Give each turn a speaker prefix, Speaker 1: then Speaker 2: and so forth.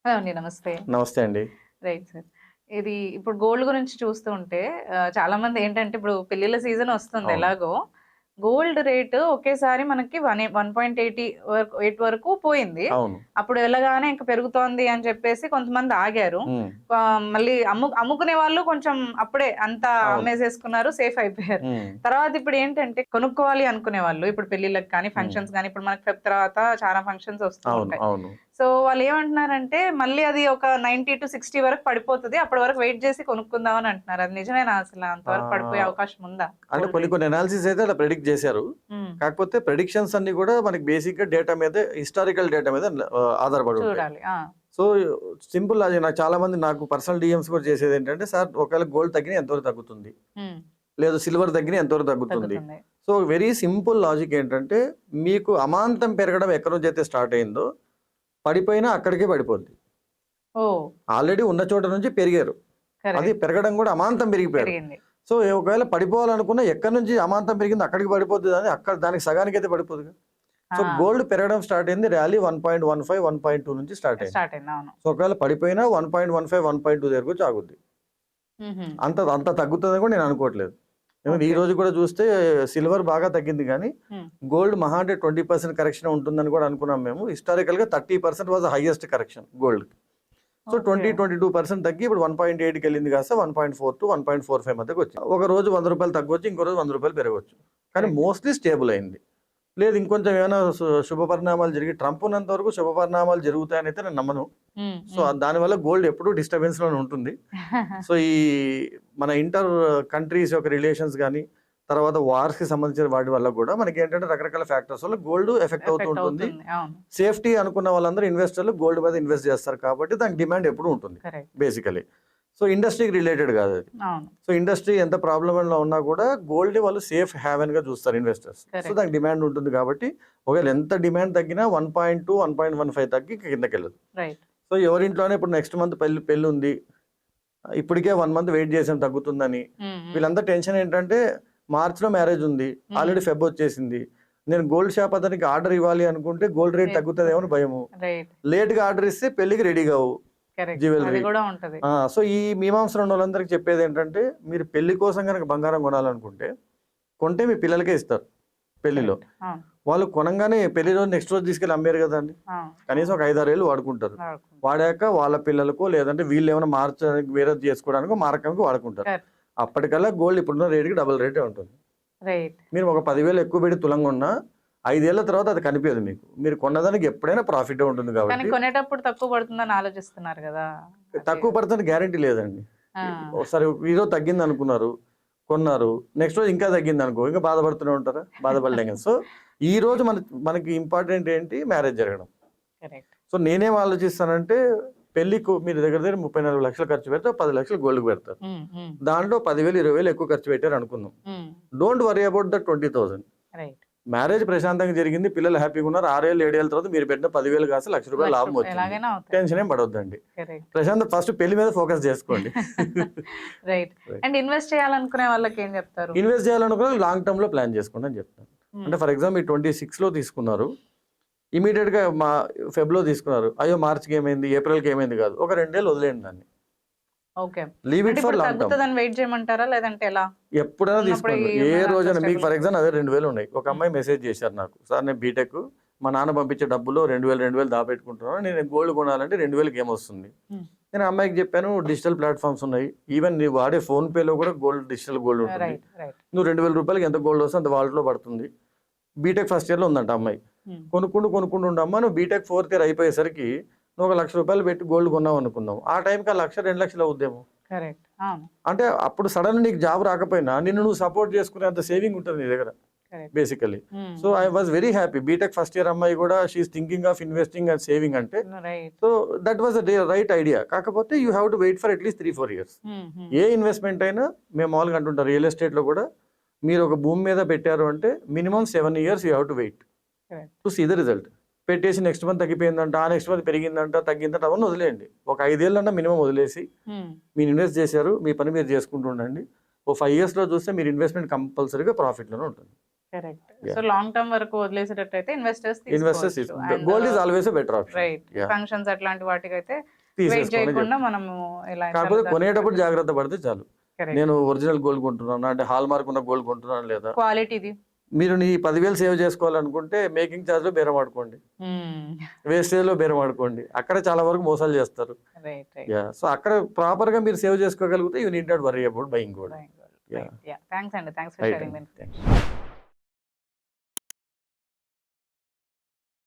Speaker 1: Hello అండి. నమస్తే.
Speaker 2: నమస్తే అండి.
Speaker 1: Right sir. ఇది ఇప్పుడు గోల్డ్ గురించి చూస్తూ ఉంటే చాలా మంది ఏంటంటే ఇప్పుడు పెళ్ళిళ్ళ సీజన్ వస్తుంది
Speaker 2: అవును.
Speaker 1: ఎలాగో. గోల్డ్ రేట్ ఒకేసారి మనకి 1.80 8 వరకు పోయింది.
Speaker 2: అవును.
Speaker 1: అప్పుడు వెళ్ళగానే ఇంక పెరుగుతోంది అని చెప్పేసి కొంతమంది ఆగారు.
Speaker 2: హ్మ్.
Speaker 1: మళ్ళీ అమ్ముకునే వాళ్ళు కొంచెం అప్పుడే అంతా
Speaker 2: అవును.
Speaker 1: అమ్మేసేసుకున్నారు. సేఫ్ అయిపోయారు.
Speaker 2: హ్మ్.
Speaker 1: తర్వాత ఇప్పుడు ఏంటంటే కొనుక్కోవాలి అనుకునే వాళ్ళు ఇప్పుడు పెళ్ళిళ్ళకి కానీ,
Speaker 2: హ్మ్.
Speaker 1: ఫంక్షన్స్ గానీ ఇప్పుడు మనకి ఫెబ్ తర్వాత చాలా ఫంక్షన్స్ వస్తూ
Speaker 2: అవును.
Speaker 1: ఉంటాయి.
Speaker 2: అవును.
Speaker 1: సో వాళ్ళేమంటున్నారంటే, మళ్ళీ అది ఒక 90-60 వరకు పడిపోతది. అప్పటి వరకు వెయిట్ జేసి కొనుక్కుందాం అని అంటున్నారు. అది నిజమేనా అసల? అంతవరకు పడిపోయే
Speaker 2: ఆహ్,
Speaker 1: అవకాశం ఉందా
Speaker 2: అంటే
Speaker 1: గోల్డ్
Speaker 2: కొన్ని
Speaker 1: రేట్?
Speaker 2: కొన్ని అనాలిసిస్ అయితే అలా ప్రెడిక్ట్ చేశారు.
Speaker 1: హ్మ్.
Speaker 2: కాకపోతే ప్రెడిక్షన్స్ అన్నీ కూడా మనకి బేసిక్‌గా డేటా మీదే హిస్టారికల్ డేటా మీద ఆధారపడి ఉంటాయి.
Speaker 1: చూడాలి. ఆ!
Speaker 2: సో, సింపుల్ అది నాకు పర్సనల్ డీఎమ్స్ కూడా చేసేదేంటంటే, సార్ ఒకవేళ గోల్డ్ తగ్గినా ఎంతవరకు తగ్గుతుంది?
Speaker 1: హ్మ్.
Speaker 2: లేదు సిల్వర్ తగ్గినా ఎంతవరకు తగ్గుతుంది?
Speaker 1: తగ్గుతుంది.
Speaker 2: సో, వెరీ సింపుల్ లాజిక్ ఏంటంటే, మీకు అమాంతం పెరగడం ఎక్కడి నుంచైతే స్టార్ట్ అయిందో, పడిపోయినా అక్కడికే పడిపోద్ది.
Speaker 1: ఓహ్!
Speaker 2: ఆల్రెడీ ఉన్న చోట నుంచి పెరిగారు. అది
Speaker 1: కరెక్ట్.
Speaker 2: పెరగడం కూడా అమాంతం పెరిగిపోయారు.
Speaker 1: పెరిగింది.
Speaker 2: సో, ఒకవేళ పడిపోవాలనుకున్నా ఎక్కడి నుంచి అమాంతం పెరిగిందో అక్కడికి పడిపోద్ది గానీ, దానికి సగానికైతే పడిపోదుగా. సో,
Speaker 1: ఆ!
Speaker 2: గోల్డ్ పెరగడం స్టార్ట్ అయింది ర్యాలీ 1.15, 1.2 నుంచి స్టార్ట్ అయింది.
Speaker 1: స్టార్ట్ అయింది. అవును.
Speaker 2: సో, ఒకవేళ పడిపోయినా 1.15, 1.2 దగ్గరకొచ్చి ఆగుద్ది.
Speaker 1: హుహు.
Speaker 2: అంత తగ్గుతదని కూడా నేను అనుకోవట్లేదు. ఎందుకంటే ఈ
Speaker 1: ఓకే.
Speaker 2: రోజు కూడా చూస్తే సిల్వర్ బాగా తగ్గింది గానీ,
Speaker 1: హ్మ్.
Speaker 2: గోల్డ్ మహా అంటే 20% కరెక్షన్ ఉంటుందని కూడా అనుకున్నాం మేము. హిస్టారికల్‌గా 30% వాస్ ద హైయెస్ట్ కరెక్షన్ గోల్డ్‌కి. So,
Speaker 1: okay.
Speaker 2: 22% తగ్గి ఇప్పుడు 1.8కెళ్ళింది కాస్త 1.4-1.45 మధ్యకొచ్చింది. ఒక రోజు రూ. 100 తగ్గొచ్చు. ఇంకో రోజు రూ. 100 పెరగొచ్చు. కానీ
Speaker 1: రైట్.
Speaker 2: మోస్ట్‌లీ స్టేబుల్ అయింది. లేదు ఇంకొంచెం ఏమైనా శుభ పరిణామాలు జరిగి ట్రంప్ ఉన్నంత వరకు శుభ పరిణామాలు జరుగుతాయనైతే నేను నమ్మను.
Speaker 1: హ్మ్.
Speaker 2: సో,
Speaker 1: హ్మ్.
Speaker 2: దానివల్ల గోల్డ్ ఎప్పుడూ డిస్టర్బెన్స్‌లోనే ఉంటుంది. సో, ఈ మన ఇంటర్ కంట్రీస్ యొక్క రిలేషన్స్ గాని, తర్వాత వార్స్‌కి సంబంధించిన వాటి వల్ల కూడా మనకేంటంటే రకరకాల ఫ్యాక్టర్స్ వల్ల గోల్డ్ ఎఫెక్ట్ అవుతూ
Speaker 1: ఎఫెక్ట్
Speaker 2: ఉంటుంది.
Speaker 1: అవుతుంది. అవును.
Speaker 2: సేఫ్టీ అనుకున్న వాళ్ళందరూ ఇన్వెస్టర్లు గోల్డ్ మీద ఇన్వెస్ట్ చేస్తారు కాబట్టి దానికి డిమాండ్ ఎప్పుడూ ఉంటుంది
Speaker 1: కరెక్ట్.
Speaker 2: బేసికలీ. సో, ఇండస్ట్రీకి రిలేటెడ్ కాదు అది.
Speaker 1: అవును.
Speaker 2: సో, ఇండస్ట్రీ ఎంత ప్రాబ్లమ్‌లో ఉన్నా కూడా గోల్డ్‌ని వాళ్ళు సేఫ్ హావెన్‌గా చూస్తారు ఇన్వెస్టర్స్. So,
Speaker 1: correct.
Speaker 2: దానికి డిమాండ్ ఉంటుంది కాబట్టి ఒకవేళ ఎంత డిమాండ్ తగ్గినా 1.2, 1.15 తగ్గి కిందకెళ్ళదు.
Speaker 1: రైట్.
Speaker 2: సో, ఎవరింట్లోనే ఇప్పుడు నెక్స్ట్ మంత్ పెళ్లుంది. ఇప్పటికే 1 మంత్ వెయిట్ చేసాం తగ్గుతుందని.
Speaker 1: హ్మ్. హ్మ్.
Speaker 2: వీళ్ళందరూ టెన్షన్ ఏంటంటే మార్చ్‌లో మ్యారేజ్ ఉంది.
Speaker 1: హ్మ్.
Speaker 2: ఆల్రెడీ ఫెబ్ వచ్చేసింది. నేను గోల్డ్ షాప్ అతనికి ఆర్డర్ ఇవ్వాలి అనుకుంటే గోల్డ్ రేట్ తగ్గుతదేమో అని భయము.
Speaker 1: రైట్.
Speaker 2: లేట్‌గా ఆర్డర్ ఇస్తే పెళ్ళికి రెడీ కావు
Speaker 1: కరెక్ట్. అది
Speaker 2: జ్యువెల్లరీ.
Speaker 1: గూడా ఉంటది.
Speaker 2: సో, ఈ మీమాంసలో ఉన్నోళ్ళందరికీ చెప్పేదేంటంటే మీరు పెళ్లి కోసం గనక బంగారం కొనాలనుకుంటే కొంటే మీ పిల్లలకే ఇస్తారు పెళ్లిలో.
Speaker 1: కరెక్ట్. అవును.
Speaker 2: వాళ్ళు కొనంగానే పెళ్లి రోజు నెక్స్ట్ రోజు తీసుకెళ్ళి అమ్మేరు కదండీ.
Speaker 1: అవును.
Speaker 2: కనీసం ఒక 5, 6 ఏళ్ళు వాడుకుంటారు.
Speaker 1: వాడుకుంటాం.
Speaker 2: వాడాక వాళ్ళ పిల్లలకో లేదంటే వీళ్ళేమైనా మార్చడానికి వేరేది చేసుకోవడానికో మారకానికి వాడుకుంటారు.
Speaker 1: కరెక్ట్.
Speaker 2: అప్పటికల్లా గోల్డ్ ఇప్పుడున్న రేట్‌కి డబుల్ రేటే ఉంటుంది.
Speaker 1: రైట్.
Speaker 2: మీరు ఒక 10,000 ఎక్కువ పెట్టి తులం కొన్నా 5 ఏళ్ల తర్వాత అది కనిపియదు మీకు. మీరు కొన్నదానికి ఎప్పుడైనా ప్రాఫిటే ఉంటుంది
Speaker 1: కానీ
Speaker 2: కాబట్టి
Speaker 1: కొనేటప్పుడు తక్కువ పడుతుందని ఆలోచిస్తున్నారు గదా! అది.
Speaker 2: తక్కువ పడతానికి గ్యారంటీ లేదండి.
Speaker 1: ఆ!
Speaker 2: ఒకసారి ఈరోజు తగ్గిందనుకున్నారు, కొన్నారు. నెక్స్ట్ రోజు ఇంకా తగ్గిందనుకో ఇంకా బాధపడుతూనే ఉంటారా? బాధపడలేం కదా! సో, ఈ రోజు మనకి ఇంపార్టెంట్ ఏంటి మ్యారేజ్ జరగడం.
Speaker 1: కరెక్ట్.
Speaker 2: సో, నేనేం ఆలోచిస్తానంటే పెళ్ళికి మీరు దగ్గర దగ్గర 34 లక్షలు ఖర్చు పెడితే 10 లక్షలు గోల్డ్‌కి పెడతారు.
Speaker 1: హ్మ్. హ్మ్.
Speaker 2: దాంట్లో 10,000, 20,000 ఎక్కువ ఖర్చు పెట్టారు అనుకుందాం.
Speaker 1: హ్మ్.
Speaker 2: Don't worry about the 20,000.
Speaker 1: Right.
Speaker 2: Marriage ప్రశాంతంగా జరిగింది. పిల్లలు హ్యాపీగా ఉన్నారు. 6 ఏళ్ళు, 7 ఏళ్ల తర్వాత మీరు పెట్టిన 10,000 కాస్త రూ. 1,00,000
Speaker 1: లక్ష
Speaker 2: లాభం వచ్చింది.
Speaker 1: ఎలాగైనా అవుతాయి.
Speaker 2: టెన్షన్ ఏం పడొద్దండి.
Speaker 1: కరెక్ట్.
Speaker 2: ప్రశాంత్ ఫస్ట్ పెళ్లి మీద ఫోకస్ చేసుకోండి.
Speaker 1: రైట్. అండ్ ఇన్వెస్ట్ చేయాలనుకునే వాళ్ళకేం జెప్తారు?
Speaker 2: ఇన్వెస్ట్ చేయాలనుకున్న లాంగ్ టర్మ్‌లో ప్లాన్ చేసుకోండి అని చెప్తాను.
Speaker 1: హ్మ్.
Speaker 2: అంటే ఫర్ ఎగ్జాంపుల్ మీరు 26లో తీసుకున్నారు. ఇమ్మీడియేట్‌గా ఫెబ్‌లో తీసుకున్నారు. అయ్యో! మార్చ్‌కి ఏమైంది? ఏప్రిల్‌కి ఏమైంది కాదు. ఒక 2 ఏళ్ళు వదిలేయండి దాన్ని.
Speaker 1: ఓకే.
Speaker 2: లీవ్
Speaker 1: అంటే
Speaker 2: ఇట్ ఫర్
Speaker 1: ఇప్పుడు
Speaker 2: లాంగ్ టర్మ్.
Speaker 1: తగ్గుతదని వెయిట్ చేయమంటారా? లేదంటే ఎలా?
Speaker 2: ఎప్పుడైనా
Speaker 1: ఉన్నప్పుడు
Speaker 2: తీసుకోండి. ఏ
Speaker 1: ఏమైనా అట్లా
Speaker 2: రోజైనా మీకు
Speaker 1: స్టెబుల్.
Speaker 2: ఫర్ ఎగ్జాంపుల్ అదే 2,000 ఉన్నాయి. ఒక
Speaker 1: హ్మ్.
Speaker 2: అమ్మాయి మెసేజ్ చేశారు నాకు. సార్ నేను బీటెక్ మా నాన్న పంపించే డబ్బులో 2,000 దాపెట్టుకుంటున్నాను. నేను గోల్డ్ కొనాలంటే 2,000కి ఏమొస్తుంది?
Speaker 1: హ్మ్.
Speaker 2: నేను ఆ అమ్మాయికి చెప్పాను డిజిటల్ ప్లాట్‌ఫామ్స్ ఉన్నాయి. ఈవెన్ నువ్వు వాడే ఫోన్‌పేలో కూడా డిజిటల్ గోల్డ్ ఉంటుంది.
Speaker 1: రైట్. రైట్.
Speaker 2: నువ్వు రూ. 2,000కి ఎంత గోల్డ్ వస్తే అంత వాలెట్‌లో పడుతుంది. బీటెక్ ఫస్ట్ ఇయర్‌లో ఉందంట ఆ అమ్మాయి.
Speaker 1: హ్మ్.
Speaker 2: కొనుక్కుంటూ ఉండమ్మా నువ్వు బీటెక్ ఫోర్త్ ఇయర్ అయిపోయేసరికి నువ్వు ఒక రూ. 1,00,000 పెట్టి గోల్డ్ కొన్నావు అనుకుందాం. ఆ టైంకి ఆ 1,00,000, 2,00,000 అవుద్దేమో.
Speaker 1: కరెక్ట్. అవును.
Speaker 2: అంటే అప్పుడు సడెన్‌గా నీకు జాబ్ రాకపోయినా నిన్ను నువ్వు సపోర్ట్ చేసుకునేంత సేవింగ్ ఉంటుంది నీ దగ్గర
Speaker 1: correct.
Speaker 2: Basically.
Speaker 1: Hmm.
Speaker 2: So, I was very happy. B Tech first year అమ్మాయి కూడా she is thinking of investing and saving అంటే.
Speaker 1: Right.
Speaker 2: So, that was right idea. కాకపోతే you have to wait for at least 3, 4 years.
Speaker 1: Hmm. Hmm.
Speaker 2: A investment అయినా మేము మామూలుగా అంటుంటాం real ఎస్టేట్‌లో కూడా మీరు ఒక భూమి మీద పెట్టారు అంటే minimum 7 years you have to wait
Speaker 1: correct.
Speaker 2: To see the result. పెట్టేసి నెక్స్ట్ మంత్ తగ్గిపోయిందంట, ఆ నెక్స్ట్ మంత్ పెరిగిందంట, తగ్గిందంట అవన్నీ వదిలేయండి. ఒక 5 ఏళ్ళన్నా మినిమమ్ వదిలేసి
Speaker 1: హ్మ్.
Speaker 2: మీరు ఇన్వెస్ట్ చేశారు. మీ పని మీరు చేసుకుంటూ ఉండండి. ఓ 5 ఇయర్స్‌లో చూస్తే మీరు ఇన్వెస్ట్‌మెంట్ కంపల్సరీగా ప్రాఫిట్‌లోనే ఉంటుంది.
Speaker 1: Correct.
Speaker 2: Yeah!
Speaker 1: So long term వరకు వదిలేసేటట్టయితే ఇన్వెస్టర్స్
Speaker 2: ఇన్వెస్టర్స్
Speaker 1: తీసుకోవచ్చు. And
Speaker 2: gold is always a better option.
Speaker 1: Right.
Speaker 2: Yeah!
Speaker 1: Functions అట్లాంటి వాటికైతే వెయిట్ చేయకుండా మనము ఇలా
Speaker 2: కాకపోతే కొనేటప్పుడు జాగ్రత్త పడితే చాలు. నేను ఒరిజినల్ గోల్డ్ కొంటున్నాను అంటే హాల్ మార్క్ ఉన్న గోల్డ్ కొంటున్నాను లేదా,
Speaker 1: క్వాలిటీది
Speaker 2: మీరు నీ 10,000 సేవ్ చేసుకోవాలనుకుంటే మేకింగ్ ఛార్జ్ లో బేరం ఆడుకోండి, వేస్టేజ్ లో బేరం ఆడుకోండి. అక్కడ చాలా వరకు మోసాలు చేస్తారు. సో అక్కడ ప్రాపర్ గా మీరు సేవ్ చేసుకోగలిగితే you need not worry about buying gold.
Speaker 1: Thanks అండి, థ్యాంక్స్ ఫర్ షేరింగ్.